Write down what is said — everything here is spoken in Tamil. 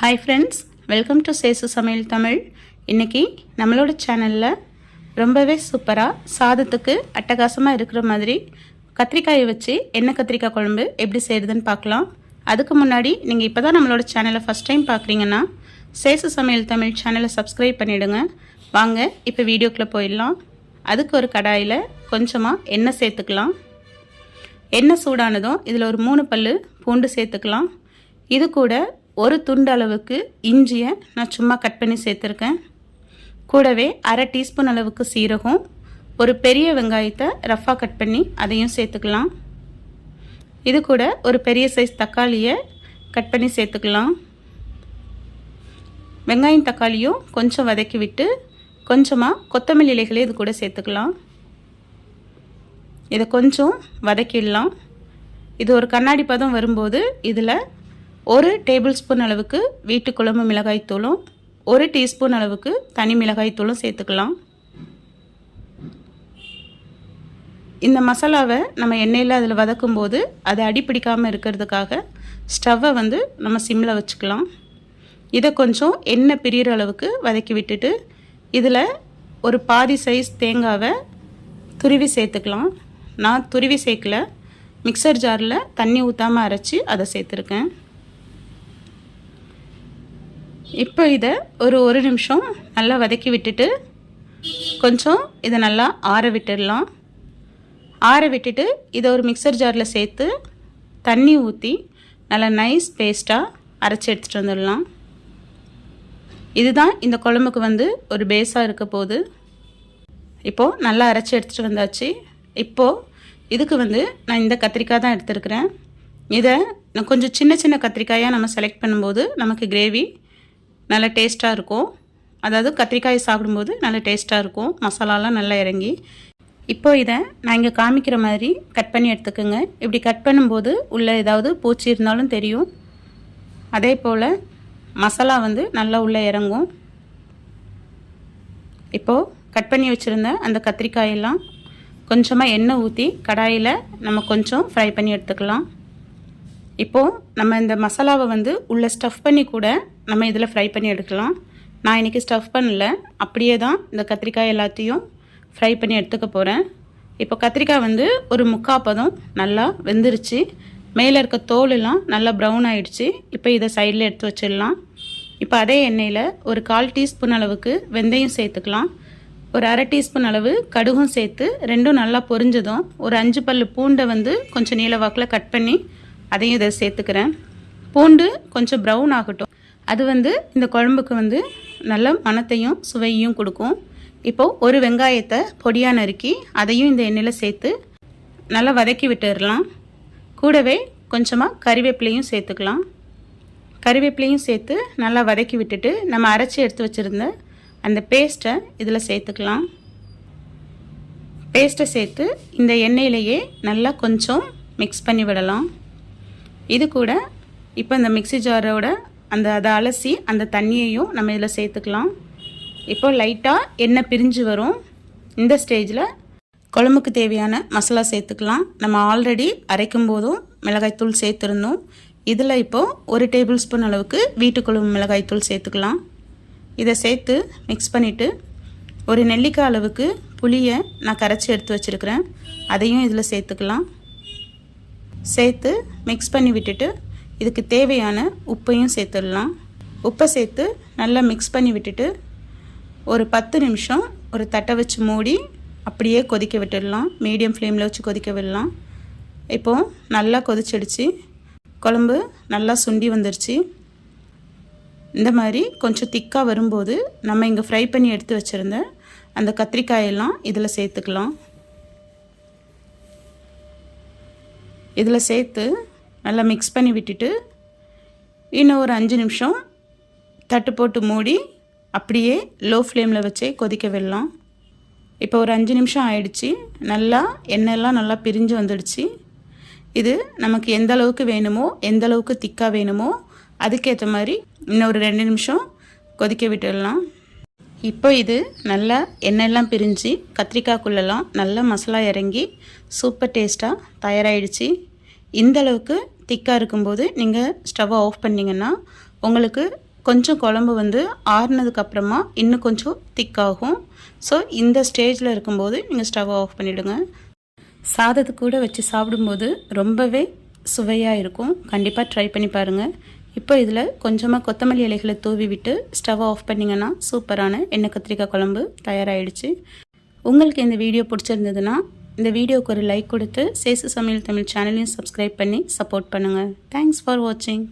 ஹாய் ஃப்ரெண்ட்ஸ், வெல்கம் டு சேசு சமையல் தமிழ். இன்றைக்கி நம்மளோட சேனலில் ரொம்பவே சூப்பராக சாதத்துக்கு அட்டகாசமாக இருக்கிற மாதிரி கத்திரிக்காயை வச்சு எண்ணெய் கத்திரிக்காய் குழம்பு எப்படி செய்கிறதுன்னு பார்க்கலாம். அதுக்கு முன்னாடி நீங்கள் இப்போ தான் நம்மளோட சேனலை ஃபஸ்ட் டைம் பார்க்குறீங்கன்னா சேசு சமையல் தமிழ் சேனலை சப்ஸ்கிரைப் பண்ணிவிடுங்க. வாங்க இப்போ வீடியோக்குள்ளே போயிடலாம். அதுக்கு ஒரு கடாயில் கொஞ்சமாக எண்ணெய் சேர்த்துக்கலாம். எண்ணெய் சூடானதும் இதில் ஒரு 3 பல்லு பூண்டு சேர்த்துக்கலாம். இது கூட ஒரு துண்டு அளவுக்கு இஞ்சியை நான் சும்மா கட் பண்ணி சேர்த்துருக்கேன். கூடவே அரை டீஸ்பூன் அளவுக்கு சீரகம், ஒரு பெரிய வெங்காயத்தை ரஃபாக கட் பண்ணி அதையும் சேர்த்துக்கலாம். இது கூட ஒரு பெரிய சைஸ் தக்காளியை கட் பண்ணி சேர்த்துக்கலாம். வெங்காயம் தக்காளியும் கொஞ்சம் வதக்கி விட்டு கொஞ்சமாக கொத்தமல்லி இலைகளை இது கூட சேர்த்துக்கலாம். இதை கொஞ்சம் வதக்கிடலாம். இது ஒரு கண்ணாடி பதம் வரும்போது இதில் 1 டேபிள் ஸ்பூன் அளவுக்கு வீட்டு குழம்பு மிளகாய்த்தூளும் 1 டீஸ்பூன் அளவுக்கு தனி மிளகாய்த்தூளும் சேர்த்துக்கலாம். இந்த மசாலாவை நம்ம எண்ணெயில் அதில் வதக்கும் போது அது அடிப்பிடிக்காமல் இருக்கிறதுக்காக ஸ்டவ்வை நம்ம சிம்மில் வச்சுக்கலாம். இதை கொஞ்சம் எண்ணெய் பிரிகிற அளவுக்கு வதக்கி விட்டுட்டு இதில் ஒரு பாதி சைஸ் தேங்காவை துருவி சேர்த்துக்கலாம். நான் துருவி சேர்க்கல, மிக்சர் ஜாரில் தண்ணி ஊற்றாமல் அரைச்சி அதை சேர்த்துருக்கேன். இப்போ இதை ஒரு நிமிஷம் நல்லா வதக்கி விட்டுட்டு கொஞ்சம் இதை நல்லா ஆற விட்டுடலாம். ஆற விட்டுட்டு இதை ஒரு மிக்சர் ஜாரில் சேர்த்து தண்ணி ஊற்றி நல்லா நைஸ் பேஸ்ட்டாக அரைச்சி எடுத்துகிட்டு வந்துடலாம். இதுதான் இந்த குழம்புக்கு ஒரு பேஸாக இருக்க போகுது. இப்போது நல்லா அரைச்சி எடுத்துகிட்டு வந்தாச்சு. இப்போது இதுக்கு நான் இந்த கத்திரிக்காய் தான் எடுத்துருக்கிறேன். இதை கொஞ்சம் சின்ன சின்ன கத்திரிக்காயாக நம்ம செலக்ட் பண்ணும்போது நமக்கு கிரேவி நல்லா டேஸ்ட்டாக இருக்கும். அதாவது கத்திரிக்காய் சாப்பிடும்போது நல்லா டேஸ்ட்டாக இருக்கும், மசாலாலாம் நல்லா இறங்கி. இப்போது இதை நான் இங்கே காமிக்கிற மாதிரி கட் பண்ணி எடுத்துக்கோங்க. இப்படி கட் பண்ணும்போது உள்ளே ஏதாவது பூச்சி இருந்தாலும் தெரியும். அதே போல் மசாலா நல்லா உள்ளே இறங்கும். இப்போது கட் பண்ணி வச்சுருந்த அந்த கத்திரிக்காயெல்லாம் கொஞ்சமாக எண்ணெய் ஊற்றி கடாயில் நம்ம கொஞ்சம் ஃப்ரை பண்ணி எடுத்துக்கலாம். இப்போது நம்ம இந்த மசாலாவை உள்ளே ஸ்டஃப் பண்ணி கூட நம்ம இதில் ஃப்ரை பண்ணி எடுக்கலாம். நான் இன்றைக்கி ஸ்டஃப் பண்ணல, அப்படியே தான் இந்த கத்திரிக்காய் எல்லாத்தையும் ஃப்ரை பண்ணி எடுத்துக்க போகிறேன். இப்போ கத்திரிக்காய் ஒரு 3/4 பதம் நல்லா வெந்துருச்சு. மேலே இருக்க தோலெல்லாம் நல்லா ப்ரௌன் ஆகிடுச்சு. இப்போ இதை சைடில் எடுத்து வச்சிடலாம். இப்போ அதே எண்ணெயில் ஒரு 1/4 டீஸ்பூன் அளவுக்கு வெந்தயம் சேர்த்துக்கலாம். ஒரு அரை டீஸ்பூன் அளவு கடுகும் சேர்த்து ரெண்டும் நல்லா பொரிஞ்சதும் ஒரு 5 பல்லு பூண்டை கொஞ்சம் நீல வாக்கில் கட் பண்ணி அதையும் இதை சேர்த்துக்கிறேன். பூண்டு கொஞ்சம் ப்ரௌன் ஆகட்டும். அது இந்த குழம்புக்கு நல்ல மணத்தையும் சுவையும் கொடுக்கும். இப்போது ஒரு வெங்காயத்தை பொடியாக நறுக்கி அதையும் இந்த எண்ணெயில் சேர்த்து நல்லா வதக்கி விட்டுடலாம். கூடவே கொஞ்சமாக கறிவேப்பிலையும் சேர்த்துக்கலாம். கறிவேப்பிலையும் சேர்த்து நல்லா வதக்கி விட்டுட்டு நம்ம அரைச்சி எடுத்து வச்சுருந்த அந்த பேஸ்ட்டை இதில் சேர்த்துக்கலாம். பேஸ்ட்டை சேர்த்து இந்த எண்ணெயிலேயே நல்லா கொஞ்சம் மிக்ஸ் பண்ணி விடலாம். இது கூட இப்போ இந்த மிக்ஸி ஜாரோட அதை அலசி அந்த தண்ணியையும் நம்ம இதில் சேர்த்துக்கலாம். இப்போ லைட்டாக எண்ணெய் பிரிஞ்சு வரும். இந்த ஸ்டேஜில் குழம்புக்கு தேவையான மசாலா சேர்த்துக்கலாம். நம்ம ஆல்ரெடி அரைக்கும் போதும் மிளகாய்த்தூள் சேர்த்துருந்தோம். இதில் இப்போது 1 டேபிள் ஸ்பூன் அளவுக்கு வீட்டு குழம்பு மிளகாய்த்தூள் சேர்த்துக்கலாம். இதை சேர்த்து மிக்ஸ் பண்ணிவிட்டு ஒரு நெல்லிக்காய் அளவுக்கு புளியை நான் கரைச்சி எடுத்து வச்சுருக்கிறேன். அதையும் இதில் சேர்த்துக்கலாம். சேர்த்து மிக்ஸ் பண்ணி விட்டுட்டு இதுக்கு தேவையான உப்பையும் சேர்த்துடலாம். உப்பை சேர்த்து நல்லா மிக்ஸ் பண்ணி விட்டுட்டு ஒரு 10 நிமிஷம் ஒரு தட்டை வச்சு மூடி அப்படியே கொதிக்க விட்டுடலாம். மீடியம் ஃப்ளேமில் வச்சு கொதிக்க விடலாம். இப்போது நல்லா கொதிச்சிடுச்சு. குழம்பு நல்லா சுண்டி வந்துருச்சு. இந்த மாதிரி கொஞ்சம் திக்காக வரும்போது நம்ம இங்கே ஃப்ரை பண்ணி எடுத்து வச்சுருந்த அந்த கத்திரிக்காயெல்லாம் இதில் சேர்த்துக்கலாம். இதில் சேர்த்து நல்லா மிக்ஸ் பண்ணி விட்டுட்டு இன்னும் ஒரு 5 நிமிஷம் தட்டு போட்டு மூடி அப்படியே லோ ஃப்ளேமில் வச்சே கொதிக்க விடலாம். இப்போ ஒரு 5 நிமிஷம் ஆயிடுச்சு. நல்லா எண்ணெயெல்லாம் நல்லா பிரிஞ்சு வந்துடுச்சு. இது நமக்கு எந்த அளவுக்கு வேணுமோ, எந்த அளவுக்கு திக்காக வேணுமோ அதுக்கேற்ற மாதிரி இன்னும் ஒரு 2 நிமிஷம் கொதிக்க விட்டுடலாம். இப்போ இது நல்லா எண்ணெயெல்லாம் பிரிஞ்சு கத்திரிக்காய்க்குள்ளெல்லாம் நல்லா மசாலா இறங்கி சூப்பர் டேஸ்ட்டாக தயாராகிடுச்சு. இந்தளவுக்கு திக்காக இருக்கும்போது நீங்கள் ஸ்டவ்வை ஆஃப் பண்ணிங்கன்னா உங்களுக்கு கொஞ்சம் குழம்பு வந்து ஆறுனதுக்கப்புறமா இன்னும் கொஞ்சம் திக்காகும். ஸோ இந்த ஸ்டேஜில் இருக்கும்போது நீங்கள் ஸ்டவ் ஆஃப் பண்ணிவிடுங்க. சாதத்து கூட வச்சு சாப்பிடும்போது ரொம்பவே சுவையாக இருக்கும். கண்டிப்பாக ட்ரை பண்ணி பாருங்கள். இப்போ இதில் கொஞ்சமாக கொத்தமல்லி இலைகளை தூவி விட்டு ஸ்டவ் ஆஃப் பண்ணிங்கன்னா சூப்பரான எண்ணெய் கத்திரிக்காய் குழம்பு தயாராகிடுச்சு. உங்களுக்கு இந்த வீடியோ பிடிச்சிருந்ததுன்னா இந்த வீடியோவுக்கு ஒரு லைக் கொடுத்து சேசு சமையல் தமிழ் சேனலையும் சப்ஸ்கிரைப் பண்ணி சப்போர்ட் பண்ணுங்கள். தேங்க்ஸ் ஃபார் வாட்சிங்.